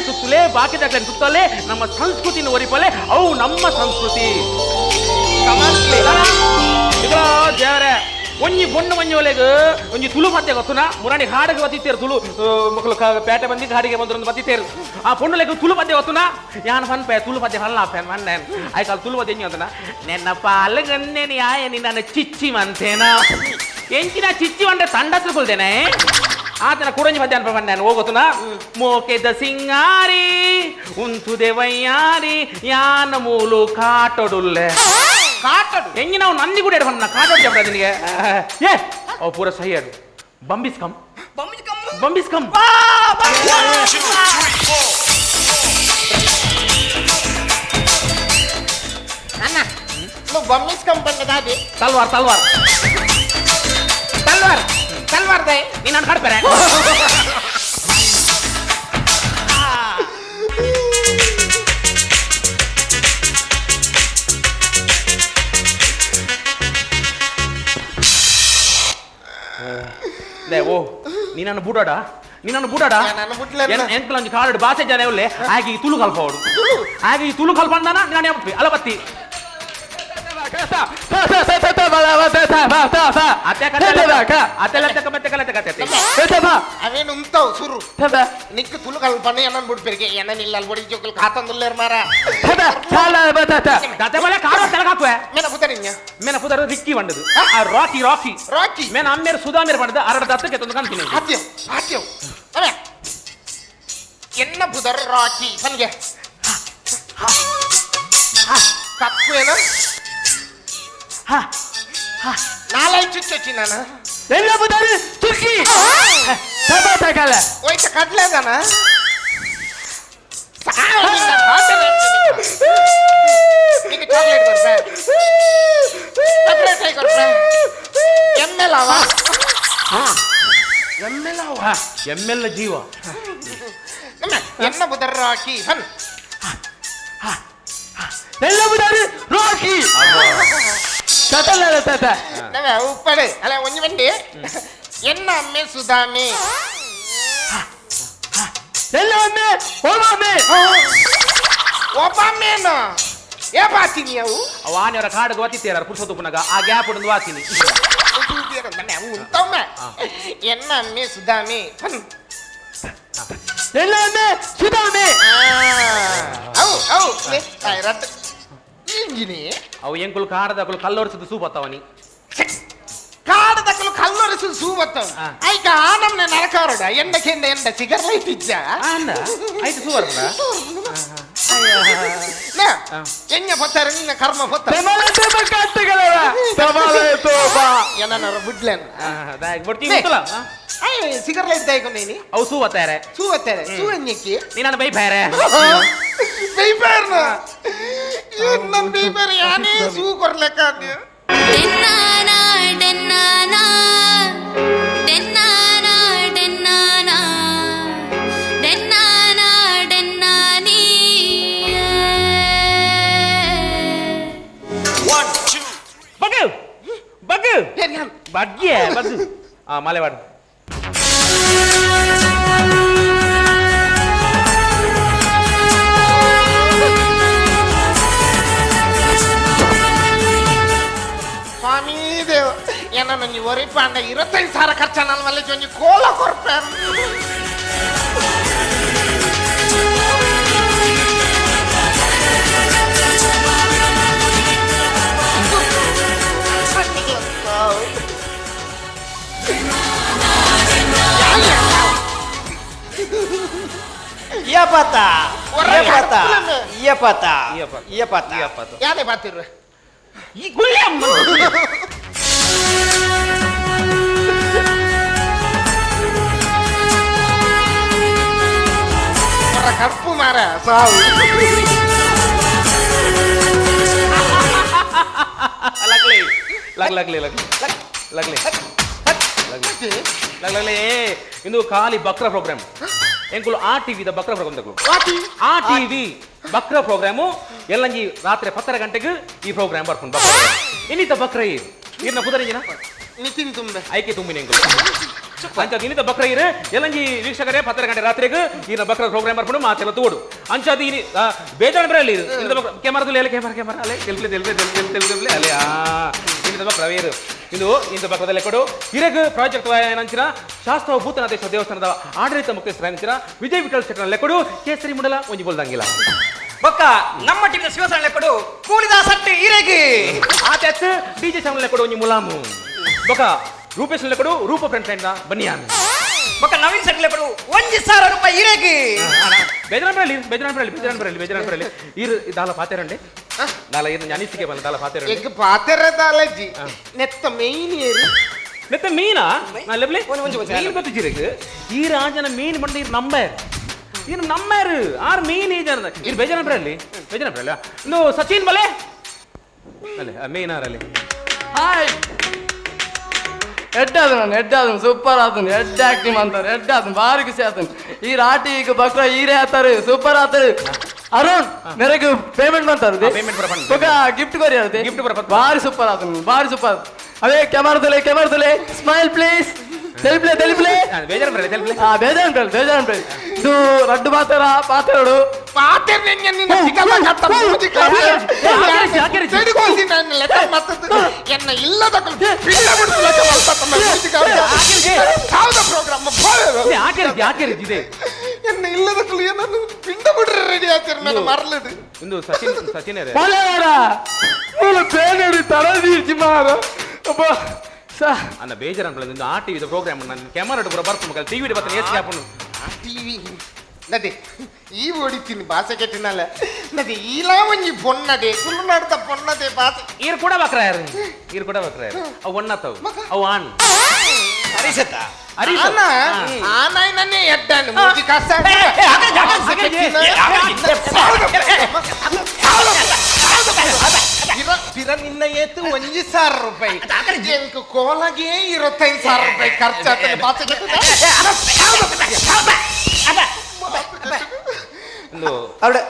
ತುತ್ತುಲೆ ಬಾಕಿ ದಾಖಲೆ ತುತ್ತಲೆ ನಮ್ಮ ಸಂಸ್ಕೃತಿನ ಒರಿಪಲೆ ಅವು ನಮ್ಮ ಸಂಸ್ಕೃತಿ ಇದೋ ದೇವರೇ ಒಂಜಿ ಬೊಣ್ಣು ಮಂಜೋಲೆಗ್ ಒಂಜಿ ತುಳು ಪದ್ಯ ಗೊತ್ತುನ ಮುರಾಣಿ ಹಾಡಿಗೆ ಬತ್ತಿತ್ತೇರು ತುಳು ಮಕ್ಕಳು ಪೇಟೆ ಬಂದಿ ಹಾಡಿಗೆ ಬಂದ್ರು ಬತ್ತಿತ್ತೇರು ಆ ಪೊಣ್ಣುಲೆಗ್ ತುಳು ಪದ್ಯ ಗೊತ್ತುನ ಯಾನ್ ಫನ್ಪೆ ತುಳು ಪದ್ಯ ಫಲ್ಲ ಪೆನ್ ಮಣ್ಣೆನ್ ಆಯ್ಕಲ್ ತುಳು ಪದ್ಯ ಎಂತ ನೆನ್ನ ಪಾಲಗನ್ನೇನಿ ಆಯನಿ ನನ್ನ ಚಿಚ್ಚಿ ಮಂತೇನ ಎಂಚಿನ ಚಿಚ್ಚಿ ಮಂಡೆ ತಂಡತ್ರ ಕೊಲ್ದೇನೆ ಆತನ ಕುಡಂಜಿ ಪದ್ಯ ಅನ್ಪ ಮಣ್ಣೆನ್ ಹೋಗುತ್ತುನ ಮೋಕೆದ ಸಿಂಗಾರಿ ಉಂತುದೆ ವಯ್ಯಾರಿ ಯಾನ ಮೂಲು ಕಾಟೊಡುಲ್ಲೆ ಕಾಟಡು ಹೆಂಗಿ ನಾವು ನಂದಿ ಕೂಡ ಇಡ್ಕೊಂಡು ಕಾಟೋಡ್ ಜಬ್ರ ನಿನಗೆ ಏ ಅವು ಪೂರ ಸಹಿ ಅದು ಬಂಬಿಸ್ಕಂ ಅಣ್ಣ నువ్వు బొమ్మిస్కంపండి దాది ತಲ್ವಾರ್ ತಲ್ವಾರ್ ತಲ್ವಾರ್ ತಲ್ವಾರ್ದೆ ನೀನು ನಾನು ಕಡ್ಪೇರೆ ಓ ನೀ ನನ್ನ ಬೂಡಾಡ ನನ್ನ ಬುಟ್ಲೇನ? ಎಂಕಲ್ ಒಂಜಿ ಕಾಲಡ್ ಬಾಸೆ ಜನ ಉಳ್ಳೆ ಹಾಗೆ ಈ ತುಳು ಕಲ್ಪವಡು ಹಾಗೆ ಈ ತುಳು ಕಲ್ಪಂದಾನ ನಾನು ಅಲಬತ್ತಿ అవేను ఉంటావు సురు నీకు తులు కల్పని అన్నను బుడి పెరిగే ఎన్న నిల్లలు బుడి జోకులు ఖాతందులేరు మారా మేన పుతరిnya ಮೇನ ಪುದರ ರಿಕ್ಕಿ ಬಂಡದು ಆ ರಾಕಿ ರಾಕಿ ರಾಕಿ ಮೇನ ಅಮ್ಮೇರು ಸುಧಾಮೇರು ಪಡೆದ ಅರಡ ದತ್ತಕ್ಕೆ ತಂದು ಕಾಣ್ತೀನಿ ಆತ್ಯಂ ಆತ್ಯಂ ಅವೇ ಎನ್ನ ಪುದರ್ ರಾಕಿ ಪನ್ಗೆ ಕಕ್ಕುವೇನ ನಾಲೈ ಚುಚ್ಚಿ ನಾನು ಎಲ್ಲ ಪುದರ್ ತುರ್ಕಿ ಹೋಯ್ತ ಕಟ್ಲೇದಾನ నీకు చాక్లెట్ కొరపే చాక్లెట్ అయి కొరపే ఎమ్మెలావా ಎಮ್ಮೆಲ್ಲ ಜೀವ ಎನ್ನ ಬುದರ್ ರಾಕಿ ಹನ್ ಎಲ್ಲ ಪುದರ್ ರಾಕಿ ನವೆ ಉಪ್ಪಡೆ ಅಲ್ಲ ಒಂಜಿ ಮಂಡಿ ಎನ್ನ ಅಮ್ಮೆ ಸುಧಾಮೆ ಎಲ್ಲ ಒಮ್ಮೆ ಒಮ್ಮೆ ಒಬ್ಬಾಮೇನ ಏ ಬಾತೀನಿ ಅವು ವಾಣಿಯವರ ಕಾಡಿಗೆ ಒತ್ತಿತ್ತೀರ ಪುರುಷ ತುಪ್ಪನಾಗ ಆ ಗ್ಯಾಪ್ ಒಂದು ವಾತೀನಿ ಅವು ಉಂಟಮ್ಮ ಎನ್ನ ಅಮ್ಮೆ ಸುಧಾಮೆ ಹನ್ ಎಲ್ಲ ಒಮ್ಮೆ ಸುಧಾಮೆ ಅವು ಅವು ರದ್ದು ಇಂಜಿನಿ ಅವು ಎಂಕುಲು ಕಾಡದಕ್ಕಳು ಕಲ್ಲೊರಿಸಿದ ಸೂಪತ್ತವನಿ ಕಾಡದಕ್ಕಲು ಕಲ್ಲೊರಿಸಿದ ಸೂವತ್ತವ ಐಕ ಆನಮ್ನೆ ನರಕಾರಡ ಎಂಡಕೆಂಡ ಎಂಡ ಸಿಗರ್ಲೈಟ್ ಇಜ್ಜ ಅಣ್ಣ ಆಯ್ತು ಸೂವರ್ ಎನ್ನ ಪತ್ತಾರ ನಿನ್ನ ಕರ್ಮ ಪತ್ತ ಎನ್ನರ ಬಿಡ್ಲೇನ ಸಿಗರ್ಲೈಟ್ ದೈಕೊಂಡೇನಿ ಅವು ಸೂವತ್ತಾರೆ ಸೂವತ್ತಾರೆ ಸೂವನ್ಯಕ್ಕಿ ನೀನು ಬೈಬೇರೆ ಬೈಬೇರ್ನ ನನ್ನ ಬೈಬೇರ್ ಯಾನೇ ಸೂ ಕೊರ್ಲೆಕ್ಕ ಬಗ್ಗೆ ಬಗ್ಗು ಮಲೆವಾಡು ಸ್ವಾಮಿ ದೇವ ಏನ ನಂಗೆ ಒರಿ ಪಾಂಡ 25,000 ಖರ್ಚ ನನ್ನ ಮಲ್ಲಿ ಒಂಜಿ ಕೋಲ ಕೊರ್ಪೆ ಯಾರೇ ಬಾತಿರ್ರ ಈ ಗುಳ್ಯಮ್ಮ ಕಪ್ಪು ಮಾರ ಸಾವು ಇಂದು ಖಾಲಿ ಬಕ್ರ ಪ್ರೋಗ್ರಾಮ್ ಎಂಕುಲು ಆ ಟಿವಿದ ಬಕ್ರ ಪ್ರೋಗ್ರಾಮ್ ತಗೊಳ್ಳು ಆ ಟಿವಿ ಬಕ್ರ ಪ್ರೋಗ್ರಾಮು ಎಲ್ಲಂಜಿ ರಾತ್ರಿ 10 ಗಂಟೆಗೆ ಈ ಪ್ರೋಗ್ರಾಮ್ ಬರ್ಕೊಂಡು ಇನ್ನಿತ ಬಕ್ರ ಇರ್ನ ಪುದರಿಂಜಿನ ನಿತಿನ್ ತುಂಬೆ ಐಕೆ ತುಂಬಿನ ಎಂಕುಲು ಅಂಚ ಇನ್ನಿತ ಬಕ್ರ ಇರು ಎಲ್ಲಂಜಿ ವೀಕ್ಷಕರೇ 10 ಗಂಟೆ ರಾತ್ರಿಗೆ ಈನ ಬಕ್ರ ಪ್ರೋಗ್ರಾಮ್ ಬರ್ಕೊಂಡು ಮಾತೆಲ್ಲ ತೋಡು ಅಂಚದ ಇನಿ ಬೇಜಾನ್ ಬರಲಿ ಇಂದ ಕ್ಯಾಮರಾದಲ್ಲಿ ಎಲ್ಲ ಕ್ಯಾಮರಾ ಅಲ್ಲೇ ತೆಲ್ಪಲೆ ಅಲ್ಲೇ ಇನ್ನಿತ ಬಕ್ರ ವೇರು ಇಂದು ಇಂತ ಪಕ್ಕದಲ್ಲಿ ಕೊಡು ಹಿರಗ ಪ್ರಾಜೆಕ್ಟ್ ನಂಚಿನ ಶಾಸ್ತ್ರ ಭೂತನಾಥೇಶ್ವರ ದೇವಸ್ಥಾನದ ಆಡಳಿತ ಮುಖ್ಯಸ್ಥರ ನಂಚಿನ ವಿಜಯ್ ವಿಠಲ್ ಶೆಟ್ಟರ್ ಲೆಕ್ಕಡು ಕೇಸರಿ ಮುಂಡಲ ಒಂಜಿ ಬೋಲ್ದಂಗಿಲ್ಲ ಬೊಕ್ಕ ನಮ್ಮ ಟಿವಿಯ ಶಿವಸರಣ ಲೆಕ್ಕಡು ಕೂಲಿದಾಸ್ ಅಟ್ಟಿ ಹಿರೇಗಿ ಆತೆತ್ ಡಿಜೆ ಚಾನಲ್ ಲೆಕ್ಕಡು ಒಂಜಿ ಮುಲಾಮು ಬೊಕ್ಕ ರೂಪೇಶ್ ಲೆಕ್ಕಡು ರೂಪ ಫ್ರೆಂಡ್ ಬನ್ನಿಯಾನ್ ಬೊಕ್ಕ ನವೀನ್ ಸೆಟ್ ಲೆಕ್ಕಡು 1,000 ರೂಪಾಯಿ ಹಿರೇಗಿ ಬೇಜಾನ್ ಬರಲಿ ಇರು ದಾಲ ಪಾತೆರಂಡೆ ದಾಲ ಏನು ಅನಿಸಿಕೆ ಬಂದ ದಾಲ ಪಾತೆರಂಡೆ ಎಗ್ ಪಾತೆರ ದಾಲಜಿ ನೆತ್ತ ಮೇನ್ ಏರು ನೆತ್ತ ಮೀನಾ ಲೆಬ್ಲೆ ಮೀನ್ ಗೊತ್ತಿಜಿರಗೆ ಈ ರಾಜನ ಮೀನ್ ಬಂದ ಇರು ನಂಬರ್ ಆರು ಮೀನ್ ಈ ಜನ ಇದು ಬೇಜಾನ್ ಬರಲಿ ಇನ್ನು ಸಚಿನ್ ಬಲೆ ಅಲ್ಲೇ ಮೇಯ್ನಾರಲ್ಲಿ ಹಾಯ್ ಎಡ್ಡ ಆದನು ಎಡ್ಡ ಆದನು ಸೂಪರ್ ಆದನು ಎಡ್ಡ ಆಕ್ಟಿಂಗ್ ಅಂತಾರೆ ಎಡ್ಡ ಆದನು ಭಾರಿ ಖುಷಿ ಆತನು ಈ ರಾಟಿ ಈಗ ಬಕ್ರ ಹೀರೆ ಆತಾರೆ ಸೂಪರ್ ಆತಾರೆ ಅರುಣ್ ಮೇರೆಗೆ ಪೇಮೆಂಟ್ ಮಾಡ್ತಾರೆ payment ಬರ ಬಂದ್. ಗಿಫ್ಟ್ ಕೊರಿ ಆಗುತ್ತೆ Gift ಬರ ಬಂದ್. ಭಾರಿ ಸೂಪರ್ ಆತನು ಭಾರಿ ಸೂಪರ್ ಅವೇ ಕ್ಯಾಮರಾದಲ್ಲೇ ಸ್ಮೈಲ್ ಪ್ಲೀಸ್ ತೆಲಿಪ್ಲೆ ಬೇಜಾರು ಬರಲಿ ತೆಲ್ಪ್ಲೆ ಬೇಜಾರು ಇದು ರಡ್ಡು ಪಾತೆರಡು ಪಾತೆರ್ ನೆನ್ನೆ ನಿನ್ನ ಸಿಗಲ್ಲ ಕತ್ತ ಮೂಜಿ ತೆಡಿಗೋಸಿ ನನ್ನ ಲೆಕ್ಕ ಮತ್ತದು ಎನ್ನ ಇಲ್ಲದ ಪಿಲ್ಲ ಬಿಡ್ತು ಲೆಕ್ಕ ಮಲ್ಪತ್ತ ಮೂಜಿ ಯಾವ್ದ ಪ್ರೋಗ್ರಾಮ್ ಯಾಕೆ ಇದೆ ಎನ್ನ ಇಲ್ಲದ ಏನನ್ನು ಪಿಂಡ ಬಿಡ್ರೆ ರೆಡಿ ಆಗ್ತೀರಿ ನಾನು ಮರಲದು ಇಂದು ಸಚಿನ್ ರೇ ಪೇನಡಿ ತರದಿ ಮಾರ ಅನ್ನ ಬೇಜಾರು ಅನ್ಕೊಳ್ಳಿ ಇಂದು ಆ ಟಿವಿದ ಪ್ರೋಗ್ರಾಮ್ ನಾನು ಕ್ಯಾಮರಾ ಪೂರ ಬರ್ತು ಮಕ್ಕಳು ಟಿವಿ ಬರ್ತಾನೆ ಏಸಿ ಹಾಕೊಂಡು ಟಿವಿ ನದಿ ಈ ಓಡಿತೀನಿ ಭಾಷೆ ಕೆಟ್ಟಿನಲ್ಲ ನದಿ ಈಲ ಒಂಜಿ ಪೊನ್ನದೆ ತುಳುನಾಡ್ದ ಪೊನ್ನದೆ ಭಾಷೆ ಈರ್ ಕೂಡ ಬಕ್ರಾಯರು ಅವು ಒಣ್ಣತ್ತವು ಅವು ಆಣ್ ಆನ ಆನಾಯ್ನೇ ಎಡ್ಡಾನು ಮೂಜಿ ಕಸ ಪಿರ ನಿನ್ನ ಏತು 1,000 ರೂಪಾಯಿ ಎಂಕ್ ಕೋಲಗೆ 25,000 ರೂಪಾಯಿ ಖರ್ಚಾಗ್ತದೆ ಭಾಷೆ ಇಂದು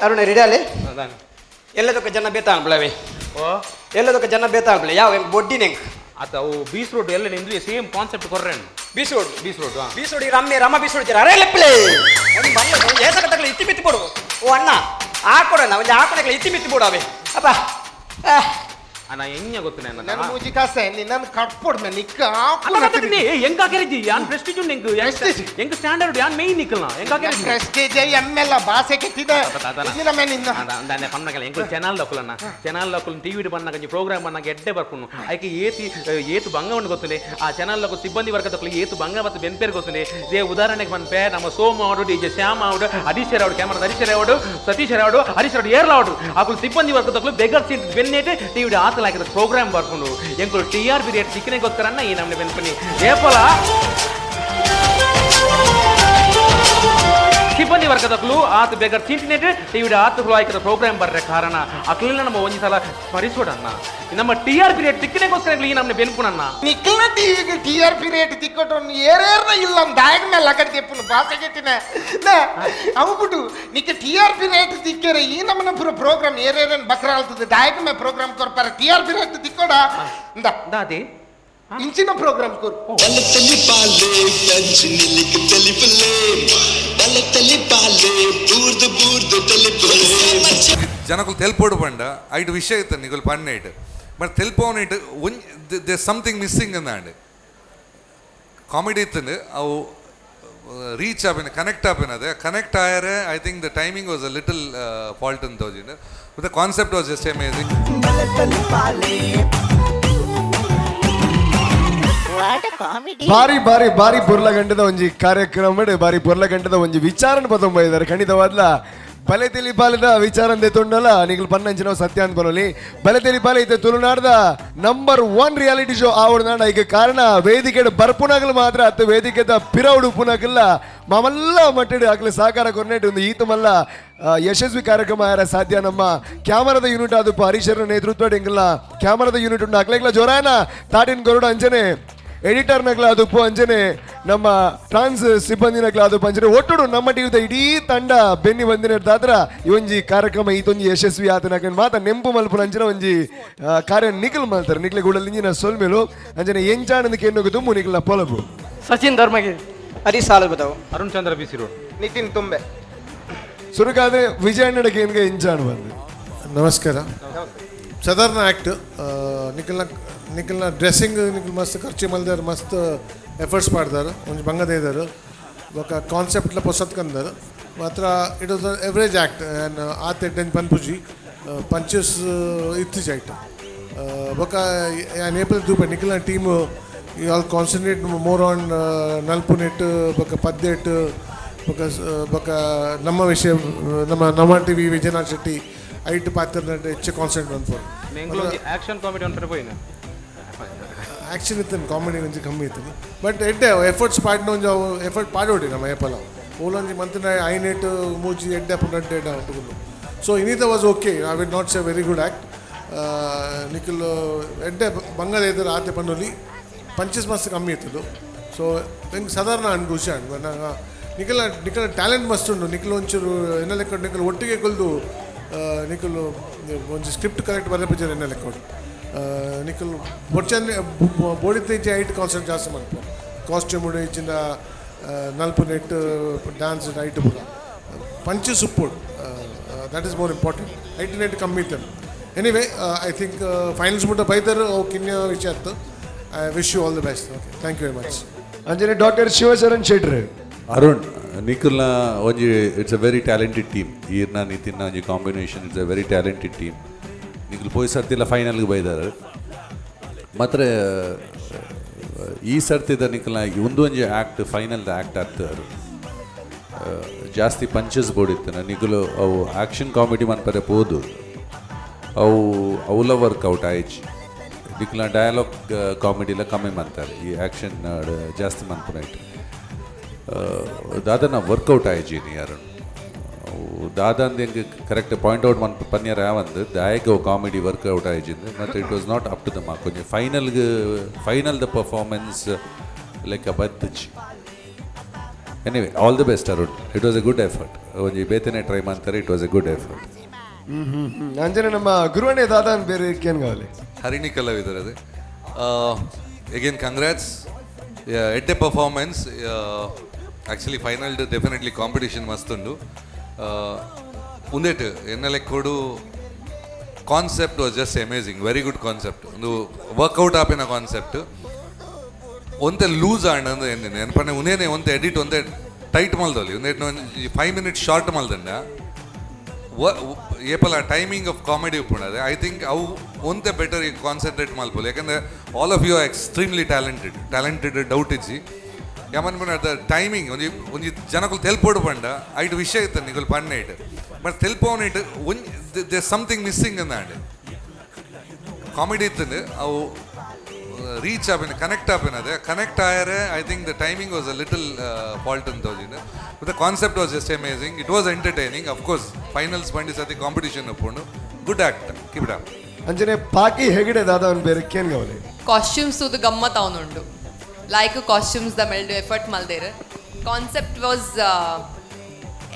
ಅರುಣ ರೆಡಿ ಅಲ್ಲಿ ಅದಾನ ಎಲ್ಲದಕ್ಕೆ ಜನ ಬೇತಾಳ್ಬಿಳವೆ ಓ ಎಲ್ಲದಕ್ಕೆ ಜನ ಬೇತಾಳ್ಬಿಳೆ ಯಾವ ಹೆಂಗ್ ಬೊಡ್ಡಿ ನೆಂಗ್ ಆತ ಅವು ಬೀಸ್ ರೋಡ್ ಎಲ್ಲ ನಿಂದ್ವಿ ಸೇಮ್ ಕಾನ್ಸೆಪ್ಟ್ ಕೊರ್ರೇನು ಬೀಸೋಡು ಬೀಸ್ ರೋಡ್ ಬೀಸೋಡಿ ರಮ ಬೀಸೋಡಿ ಅರೆ ಲೆಪ್ಪಲೆ ಒಂದು ಬಂದು ಏಸಕಟ್ಟಗಳು ಇತ್ತಿ ಬಿತ್ತಿ ಬಿಡು ಓ ಅಣ್ಣ ಹಾಕೊಡೋಣ ಒಂದು ಹಾಕೊಡಕ್ಕೆ ಇತ್ತಿ ಬಿತ್ತಿ ಬಿಡು ಅವೇ ಅಪ್ಪ ಅಣ್ಣ ಹೆಂಗೆ ಗೊತ್ತು ನನ್ನ ಮೂಜಿ ಕಾಸೆ ನಿನ್ನ ಕಟ್ಪೊಡ್ ನಿಕ್ಕ ಹೆಂಗ್ ಹಾಕಿರಿದ್ದಿ ಯಾನ್ ಪ್ರೆಸ್ಟೀಜ್ ಉಂಟು ಹೆಂಗ್ ಸ್ಟ್ಯಾಂಡರ್ಡ್ ಯಾನ್ ಮೇಯ್ನ್ ನಿಕ್ಕಲ್ನ ಹೆಂಗ್ ಹಾಕಿರಿದ್ದಿ ಪ್ರೆಸ್ಟೀಜ್ ಎಮ್ಮೆಲ್ಲ ಭಾಷೆ ಕೆತ್ತಿದೆ ನಿನ್ನ ಮೇಲೆ ನಿನ್ನ దాన్ని పన్నగల Enkulu channel దొక్కులన్న channel దొక్కులు TV పన్నాక programme పన్నాక Hegde ಬರ್ಪುನು ಐಕೆ ಏತು ಭಂಗ ಉಂಡು ಗೊತ್ತುಂಡೆ ಆ ಚಾನಲ್ ಸಿಬ್ಬಂದಿ ವರ್ಗ ತಕ್ಕಲಿ ಏತು ಭಂಗ ಮತ್ತು ಬೆನ್ಪೇರು ಗೊತ್ತುಂಡೆ ಇದೇ ಉದಾಹರಣೆಗೆ ಬಂದ್ಪೆ ನಮ್ಮ ಸೋಮ ಅವಡು ಡಿ ಜೆ ಶ್ಯಾಮ ಅವಡು ಹರೀಶ್ ಅವಡು ಕ್ಯಾಮರಾ ಹರೀಶ್ ಅವಡು ಸತೀಶ್ ಅವಡು ಹರೀಶ್ ಅವಡು ಏರ್ಲ ಅವಡು ಆಕುಲು ಸಿಬ್ಬಂದಿ ವರ್ಗ ತಕ್ಕಲು ಬೆಗರ್ ಸೀಟ್ ಬೆನ್ನೇಟೆ ಟಿವಿ ಆತಲಾಕಿದ ಪ್ರೋಗ್ರಾಮ್ ಬರ್ಕೊಂಡು ಎಂಕುಲು TRP ರೇಟ್ ಸಿಕ್ಕನೆ ಗೊತ್ತರನ್ನ ಈ ನಮ್ಮನೆ ಬೆನ್ಪನಿ ಏಪಲ ಸಿಬ್ಬಂದಿ ವರ್ಗದಕ್ಕೂ ಆತ ಬೇಗ ಚೀಟಿನೇಟ್ ಟಿವಿ ಆತಗಳು ಆಯ್ಕದ ಪ್ರೋಗ್ರಾಮ್ ಬರ್ರೆ ಕಾರಣ ಅಕ್ಲಿನ ನಮ್ಮ ಒಂದ್ ಸಲ ಸ್ಮರಿಸೋಡನ್ನ ನಮ್ಮ TRP ರೇಟ್ ತಿಕ್ಕನೆಗೋಸ್ಕರ ಈ ನಮ್ಮನೆ ಬೆನ್ಪುನನ್ನ ನಿಕ್ಕಲ ಟಿವಿಗೆ TRP ರೇಟ್ ತಿಕ್ಕೊಟ್ಟು ಏರೇರ್ನ ಇಲ್ಲ ದಾಯಗ ಮೇಲೆ ಅಕಡೆ ತೆಪ್ಪುನು ಭಾಷೆ ಕೆಟ್ಟಿನ ಅವು ಬಿಡು ನಿಕ್ಕ TRP ರೇಟ್ ತಿಕ್ಕರೆ ಈ ನಮ್ಮನ ಪೂರ ಪ್ರೋಗ್ರಾಮ್ ಏರೇರನ್ ಬಕ್ರ ಆಲ್ತದೆ ದಾಯಗ ಮೇಲೆ ಪ್ರೋಗ್ರಾಮ್ ಕೊರ್ಪಾರ TRP ರೇಟ್ ತಿಕ್ಕೋಡ ದಾದಿ ಇಂಚಿನ ಪ್ರೋಗ್ರಾಮ್ ಕೊರ್ ಜನಕ್ಕೂ ತೆಲ್ಪೋಡು ಪಂಡ ಐಟ್ ವಿಷಯ ಇತ್ತು ನಿಗುಲ್ ಪಣ್ಣೈಟ್ ಬಟ್ ತೆಲ್ಪೋನಿಟ್ ದೇ ಸಮಥಿಂಗ್ ಮಿಸ್ಸಿಂಗ್ ಅಂದಾಂಡ್ ಕಾಮಿಡಿ ಇತ್ತು ಅವು ರೀಚ್ ಆಪಿನ ಕನೆಕ್ಟ್ ಆಪಿನದೆ ಕನೆಕ್ಟ್ ಆಯರೆ I think the timing was a little fault ಅಂತ ತೋಜಿಂಡು the concept was just amazing ಬಾರಿ ಬಾರಿ ಬಾರಿ ಪುರ್ಲಗಂಡದ ಒಂಜಿ ಕಾರ್ಯಕ್ರಮ ಬಾರಿ ಪುರ್ಲಗಂಡದ ಒಂಜಿ ವಿಚಾರನ ಪತೊಂಬ ಇದ್ದಾರೆ ಖಂಡಿತವಾದ್ಲ ಬಲೆ ತಿಳಿಪಾಲದ ವಿಚಾರ ತೊಂಡಲ್ಲ ನಿಗಲ್ ಪನ್ನಂಚಿನ ಸತ್ಯ ಅಂತ ಬರೋಲಿ ಬಲೆ ತಿಳಿಪಾಲ ಇತ್ತೆ ತುಳುನಾಡದ ನಂಬರ್ 1 ರಿಯಾಲಿಟಿ ಶೋ ಆವಡ್ನಾಡ ಈಗ ಕಾರಣ ವೇದಿಕೆ ಬರ್ಪುನಾಗಲು ಮಾತ್ರ ಅತ್ತ ವೇದಿಕೆದ ಪಿರೌಡು ಪುನಗಲ್ಲ ಮಮಲ್ಲ ಮಟ್ಟಡಿ ಆಗ್ಲಿ ಸಹಕಾರ ಕೊರ್ನೆಟ್ ಒಂದು ಈತ ಮಲ್ಲ ಯಶಸ್ವಿ ಕಾರ್ಯಕ್ರಮ ಆರ ಸಾಧ್ಯ ನಮ್ಮ ಕ್ಯಾಮರಾದ ಯೂನಿಟ್ ಅದು ಹರೀಶರ ನೇತೃತ್ವ ಎಂಗಲ್ಲ ಕ್ಯಾಮರಾದ ಯೂನಿಟ್ ಉಂಟು ಅಕ್ಲೆಗ್ಲ ಜೋರಾನ ತಾಟಿನ ಗೊರಡು ಅಂಜನೆ ಎಡಿಟರ್ನಗ್ಲ ಅದು ಅಂಜನೆ ನಮ್ಮ ಟ್ರಾನ್ಸ್ ಸಿಬ್ಬಂದಿನಗ್ಲ ಅದು ಅಂಜನೆ ಒಟ್ಟುಡು ನಮ್ಮ ಟಿವಿದ ಇಡೀ ತಂಡ ಬೆನ್ನಿ ಬಂದಿನದಾದ್ರ ಈ ಒಂಜಿ ಕಾರ್ಯಕ್ರಮ ಈತೊಂಜಿ ಯಶಸ್ವಿ ಆತನ ಮಾತ ನೆಂಪು ಮಲ್ಪುನ ಅಂಜನ ಒಂಜಿ ಕಾರ್ಯ ನಿಖಲ್ ಮಾಡ್ತಾರೆ ನಿಖಲೆ ಗುಡಲ್ಲಿ ಇಂಜಿನ ಸೊಲ್ಮೇಲು ಅಂಜನೆ ಎಂಚಾಣದ ಕೆನ್ನೋಗ ತುಂಬು ನಿಖಲ ಪೊಲಬು ಸಚಿನ್ ಧರ್ಮಗಿರಿ ಹರೀಶ್ ಸಾಲ ಬತಾವು ಅರುಣ್ ಚಂದ್ರ ಬಿಸಿ ರೋಡ್ ನಿತಿನ್ ತುಂಬೆ ಸುರುಕಾದ್ರೆ ವಿಜಯಣ್ಣಡಕ್ಕೆ ಏನ್ಗೆ ಎಂಚಾಣ ಬಂದು ನಮಸ್ಕಾರ ಸಾಧಾರಣ ಆ್ಯಕ್ಟ್ ನಿಖಲ್ನ ಡ್ರೆಸ್ಸಿಂಗ್ ನಿಖಲ್ ಮಸ್ತ್ ಖರ್ಚು ಮಲ್ದಾರ ಮಸ್ತ್ ಎಫರ್ಟ್ಸ್ ಮಾಡ್ದಾರ ಒಂದು ಬಂಗದ ಇದ್ದಾರೆ ఒక ಕಾನ್ಸೆಪ್ಟ್ಲ ಪೊಸತ್ಕಂದಾರ ಮಾತ್ರ it was average act and ಆತ್ ಎಡ್ಡೆನ್ ಪನ್ಪುಜಿ ಪಂಚಸ್ ಇತ್ತೀಚ್ ಆಯ್ತು ఒక ఏప్రిల్ దూపే Nikhil team all concentrate more on నల్పునెట్ ఒక పద్దెట్ ఒక ನಮ್ಮ ವಿಷಯ ನಮ್ಮ ಟಿವಿ ವಿಜಯನಾಥ್ ಶೆಟ್ಟಿ ಐಟ್ ಪಾತ್ರ ಹೆಚ್ಚು ಕಾನ್ಸಂಟ್ರೇಟ್ ಅನ್ಫೋರ್ ಆಕ್ಷನ್ ಕಾಮಿಡಿ ಅಂತ ಪೋಯಿನ ಆ್ಯಕ್ಷನ್ ಇತ್ತು ಕಾಮಿಡಿ ಒಂಚು ಕಮ್ಮಿ ಇತ್ತು ಬಟ್ ಎಡ್ಡೆ ಎಫರ್ಟ್ಸ್ ಪಾಡ್ನ ಒಂದು ಎಫರ್ಟ್ ಪಾಡೋಡಿ ನಮ್ಮ ಏಪಲ ಓಲೊಂಜಿ ಮಂತಿನ ಐನೆಟ್ ಮೂಜಿ ಎಡ್ಡೆ ಪುನಡ್ಡೆ ಉಂಟು ಸೊ ಇನಿತ was okay I will not say very good act Nikhil ಎಡ್ಡೆ ಬಂಗದ ಎದುರು ಆತೆ ಪಂಡೋಲಿ ಪಂಚಸ್ ಮಸ್ತ್ ಕಮ್ಮಿ ಇರ್ತದೆ ಸೊ ನಂಗೆ ಸಾಧಾರಣ ಖುಷಿ ಅನ್ಬ ನಿಖಿಲ್ ಟ್ಯಾಲೆಂಟ್ ಮಸ್ತ್ ಉಂಡು ನಿಖಿಲ್ ಒಂಚೂರು ಎನ್ನ ಲೆಕ್ಕ ನಿಖಿಲ್ ಒಟ್ಟಿಗೆ ಕೊಲ್ದು ನಿಖಿಲ್ ಒಂದು ಸ್ಕ್ರಿಪ್ಟ್ ಕರೆಕ್ಟ್ ಬರಪಿದ್ದಾರೆ ಎನ್ನ ಲೆಕ್ಕ ನಿಖಿಲ್ ಬೊಚ್ಚಂದ್ರೆ ಬೋಡಿತ ಐಟ್ ಕಾನ್ಸೆಪ್ಟ್ ಜಾಸ್ತಿ ಮಾಡ್ತಾರೆ ಕಾಸ್ಟ್ಯೂಮ್ ಇಚ್ಚಿಂದ ನಲ್ಪ ನೆಟ್ ಡ್ಯಾನ್ಸ್ ಐಟ್ ಪೂರ ಪಂಚ ಸುಪ್ಪೋಡು ದಟ್ ಈಸ್ ಮೋರ್ ಇಂಪಾರ್ಟೆಂಟ್ ಐಟ್ ನೆಟ್ ಕಮ್ಮಿ ಇತ್ತು ಎನಿವೇ ಐ ಥಿಂಕ್ ಫೈನಲ್ಸ್ ಮುಟ್ಟ ಬೈದರು ಅವು ಕಿನ್ಯ ವಿಷಯ ಇತ್ತು I wish you all the best okay thank you very much ಅಂಜನೆ ಡಾಕ್ಟರ್ ಶಿವಚರಣ್ ಶೆಟ್ರ್ ಅರುಣ್ ನಿಖಿಲ್ನ ಒಂಜಿ it's a very talented team ಈರ್ನ ನಿತಿನ್ನ ಒಂಜಿ combination it's a very talented team Nikhil ಪೋಯ್ ಸರ್ತಿಲ್ಲ ಫೈನಲ್ಗೆ ಬೈದಾರೆ ಮಾತ್ರ ಈ ಸರ್ತಿದ ನಿಖಿಲ್ನ ಒಂದು ಒಂಜಿ ಆ್ಯಕ್ಟ್ ಫೈನಲ್ದ ಆ್ಯಕ್ಟ್ ಆಗ್ತಾರೆ ಜಾಸ್ತಿ ಪಂಚಸ್ ಬೋಡಿತ್ತು ನಿಖಿಲು ಅವು ಆ್ಯಕ್ಷನ್ ಕಾಮಿಡಿ ಮನ್ಪರೆ ಪೋದು ಅವು ಅವಲ ವರ್ಕೌಟ್ ಆಯ್ಚಿ ನಿಖಿಲ್ನ ಡಯಲಾಗ್ ಕಾಮಿಡಿಲ ಕಮ್ಮಿ ಮಾಡ್ತಾರೆ ಈ ಆ್ಯಕ್ಷನ್ ಜಾಸ್ತಿ ಮನ್ಪುನೈಟ್ ದಾದನ ವರ್ಕೌಟ್ ಆಯ್ಜೀನಿ ಯಾರು ದಾದಂದು ಹೆಂಗೆ ಕರೆಕ್ಟ್ ಪಾಯಿಂಟ್ ಔಟ್ ಮನ್ ಪನ್ಯರ ಯಾವಂದು ದಾಯಕ ಕಾಮಿಡಿ ವರ್ಕೌಟ್ ಆಯ್ಜಿಂದು ಮತ್ತು it was not up to the mark ಕೊಂಚ ಫೈನಲ್ದ ಪರ್ಫಾರ್ಮೆನ್ಸ್ ಲೈಕ್ ಅ ಬದ್ದಿಚ್ಚಿ anyway all the best Arun it was a good effort ಒಂಜಿ ಬೇತನೆ ಟ್ರೈ ಮಾಡ್ತಾರೆ it was a good effort ಅಂಜನೆ ನಮ್ಮ ಗುರುವಣ್ಣೆ ದಾದಾನ್ ಬೇರೆ ಏನ್ ಕಾವಲಿ ಹರಿಣಿ ಕಲಾವಿದರು ಅದು ಅಗೇನ್ ಕಂಗ್ರಾಟ್ಸ್ ಎಡ್ಡೆ performance actually final definitely competition ಮಸ್ತ್ ಉಂಡು ಉಂದೆಟ್ ಎನ್ನ ಲೆಕ್ಕೋಡು concept was just amazing very good concept ಒಂದು ವರ್ಕೌಟ್ ಆಪಿನ ಕಾನ್ಸೆಪ್ಟ್ ಒಂತೆ ಲೂಸ್ ಆಂಡ್ ಅಂದ್ರೆ ಎಂದಿನ ನೆನಪನೆ ಉನೇನೆ ಒಂತೆ ಎಡಿಟ್ ಒಂತೆ ಟೈಟ್ ಮಲ್ದಲ್ಲಿ ಒಂದೇಟ್ 5 minutes ಶಾರ್ಟ್ ಮಲ್ದಂಡ ಏಪಲ ಟೈಮಿಂಗ್ ಆಫ್ ಕಾಮಿಡಿ ಉಪ್ಪುಂಡದೆ ಐ ಥಿಂಕ್ ಅವು ಒಂತೆ ಬೆಟರ್ ಈಗ ಕಾನ್ಸಂಟ್ರೇಟ್ ಮಲ್ಪೋಲಿ ಯಾಕಂದರೆ all of you are extremely talented doubt ಇಜ್ಜಿ ಯಾಮನ್ ಅದ ಟೈಮಿಂಗ್ ಒಂಜಿ ಜನಕ್ಕೂ ತೆಲ್ಪೋಡು ಪಂಡ ಐಟ್ ವಿಷಯ ಇತ್ತು ನಿಗಲ್ ಪಣ್ಣೆ ಇಟ್ಟು ಬಟ್ ತೆಲ್ಪೋನ್ ಇಟ್ಟು ದೇ ಸಮಥಿಂಗ್ ಮಿಸ್ಸಿಂಗ್ ಅಂದಾಂಡ್ ಕಾಮಿಡಿ ಇತ್ತು ಅವು ರೀಚ್ ಆಪಿನ ಕನೆಕ್ಟ್ ಆಪಿನ ಅದೇ ಕನೆಕ್ಟ್ ಆಯರೆ I think the timing was a little fault ಅಂತ ತೋಜಿನ but the concept was just amazing it was entertaining of course finals ಬಂಡಿ ಸತಿ ಕಾಂಪಿಟೇಷನ್ ಉಪ್ಪುಂಡು good act keep it up ಅಂಜನೆ ಪಾಕಿ ಹೆಗಡೆ ದಾದಾನ್ ಬೇರೆ ಏನ್ ಕಾವಲಿ ಕಾಸ್ಟ್ಯೂಮ್ಸ್ ಅದು ಗಮ್ಮತ್ ಅವನುಂಡು ಲೈಕ್ ಕಾಸ್ಟ್ಯೂಮ್ಸ್ ದ ಮೆಲ್ಡು ಎಫರ್ಟ್ ಮಲ್ದೇರು ಕಾನ್ಸೆಪ್ಟ್ ವಾಸ್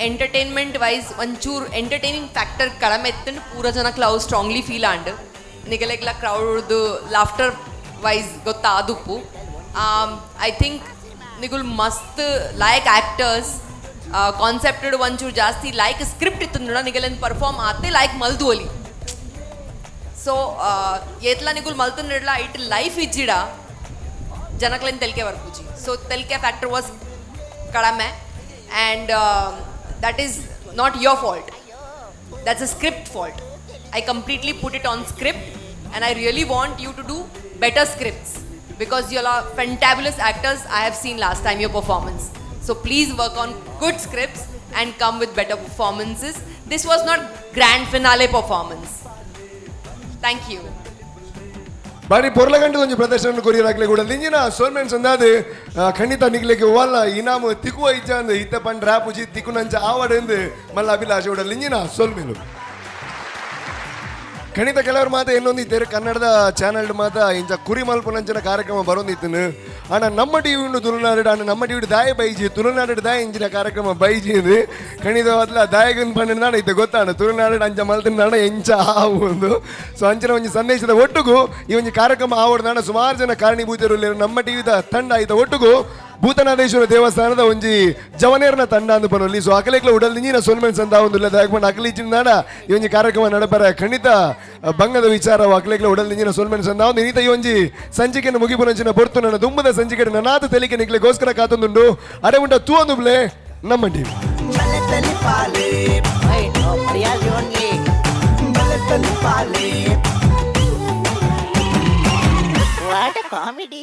ಎಂಟರ್ಟೈನ್ಮೆಂಟ್ ವೈಸ್ ಒಂಚೂರು ಎಂಟರ್ಟೈನಿಂಗ್ ಫ್ಯಾಕ್ಟರ್ ಕಡಿಮೆ ಎತ್ತಂಡು ಪೂರ ಜನಕ್ಕೆ ಅವು ಸ್ಟ್ರಾಂಗ್ಲಿ ಫೀಲ್ ಆಂಡ್ ನಿಗಲೆಗ್ಲ ಕ್ರೌಡ್ದು ಲಾಫ್ಟರ್ ವೈಸ್ ಗೊತ್ತಾದುಪ್ಪು ಐ ಥಿಂಕ್ ನಿಗುಲ್ ಮಸ್ತ್ ಲೈಕ್ ಆ್ಯಕ್ಟರ್ಸ್ ಕಾನ್ಸೆಪ್ಟೆಡ್ ಒಂಚೂರು ಜಾಸ್ತಿ ಲೈಕ್ ಸ್ಕ್ರಿಪ್ಟ್ ಇತ್ತು ನೋಡ ನಿಗಲೆನ್ ಪರ್ಫಾರ್ಮ್ ಆತೆ ಲೈಕ್ ಮಲ್ದು ಒಲಿ ಸೊ ಏತ್ಲ ನಿಗುಲ್ ಮಲ್ತು ನಡ್ಲ ಇಟ್ ಲೈಫ್ ಇಜ್ಜಿಡ ಜನಕ್ಲೆನ್ ತೆಲ್ಕೆ ಬರ್ಪುಜಿ ಸೊ ತೆಲ್ಕೆ ಫ್ಯಾಕ್ಟರ್ ವಾಸ್ ಕಡಿಮೆ and that is not your fault that's a script fault. I completely put it on script and I really want you to do better scripts because you all are fantabulous actors. I have seen last time your performance. So please work on good scripts and come with better performances. This was not grand finale performance. Thank you. ಬಾರಿ ಪೊರ್ಲಗಂಟು ಒಂಜಿ ಪ್ರದರ್ಶನ ಕೊರಿಯರಾಗ್ಲೆ ಕೂಡ ಇಂಜಿನ ಸೋಲ್ಮೆನ್ಸ್ ಅಂದಾದು ಖಂಡಿತ ನಿಗ್ಲಿಕ್ಕೆ ಒಲ್ಲ ಇನಾಮು ತಿಕ್ಕುವ ಇಜ್ಜ ಅಂದ್ ಇತ್ತ ಪಂಡ್ ರ್ಯಾಪ್ ಉಜಿ ತಿಕ್ಕು ನಂಚ ಆವಡೆಂದು ಮಲ್ಲ ಅಭಿಲಾಷ ಉಡಲ್ ಇಂಜಿನ ಸೋಲ್ಮೇಲು ಖಂಡಿತ ಕೆಲವರು ಮಾತ ಇನ್ನೊಂದು ಇದ್ದಾರೆ ಕನ್ನಡದ ಚಾನಲ್ ಮಾತ ಇಂಚ ಕುರಿ ಮಲ್ಪುನಂಚಿನ ಕಾರ್ಯಕ್ರಮ ಬರೋಂದಿತ್ತು ಅಣ್ಣ ನಮ್ಮ ಟಿವಿ ಉಂಡು ತುಳುನಾಡು ಅಣ್ಣ ನಮ್ಮ ಟಿವಿ ದಾಯ ಬೈಜಿ ತುಳುನಾಡು ದಾಯ ಇಂಚಿನ ಕಾರ್ಯಕ್ರಮ ಬೈಜಿ ಇದು ಖಂಡಿತವಾದ್ಲ ದಾಯಗನ್ ಪಂಡ ನಾಡ ಇದ್ದ ಗೊತ್ತಾಣ ತುಳುನಾಡು ಅಂಚ ಮಲ್ತಿನ ನಾಡ ಎಂಚ ಆವು ಒಂದು ಸೊ ಅಂಚಿನ ಒಂಜಿ ಸಂದೇಶದ ಒಟ್ಟಿಗೂ ಈ ಒಂದು ಕಾರ್ಯಕ್ರಮ ಆವಡ್ದಾಣ ಸುಮಾರು ಜನ ಕಾರಣೀಭೂತರು ನಮ್ಮ ಟಿವಿದ ತಂಡ ಆಯ್ತ ಒಟ್ಟಿಗೂ ಭೂತನಾಥೇಶ್ವರ ದೇವಸ್ಥಾನದ ಒಂಜಿ ಜವನೇರ್ನ ತಂಡ ಅಂದು ಪನೊಲ್ಲಿ ಸೊ ಅಕಲೇಕ್ಲ ಉಡಲ್ ನಿಂಜಿನ ಸೋಲ್ಮೆನ್ಸ್ ಅಂತ ಒಂದು ದಾಯಕೊಂಡು ಅಕಲಿಚಿನ ನಾಡ ಈ ಒಂಜಿ ಕಾರ್ಯಕ್ರಮ ನಡಪರ ಖಂಡಿತ ಬಂಗದ ವಿಚಾರ ಅಕಲೇಕ್ಲ ಉಡಲ್ ನಿಂಜಿನ ಸೋಲ್ಮೆನ್ಸ್ ಅಂತ ಒಂದು ನೀತ ಈ ಒಂಜಿ ಸಂಚಿಕೆಯನ್ನು ಮುಗಿಪುನಂಚಿನ ಬೊರ್ತು ನನ್ನ ದುಂಬದ ಸಂಚಿಕೆ ನನಾದ ತೆಲಿಕೆ ನಿಕ್ಲೆಗೋಸ್ಕರ ಕಾತೊಂದುಂಡು ಅರೆ ಉಂಟ ತೂ ಒಂದು ಪ್ಲೇ ನಮ್ಮ ಟಿವಿ What a comedy!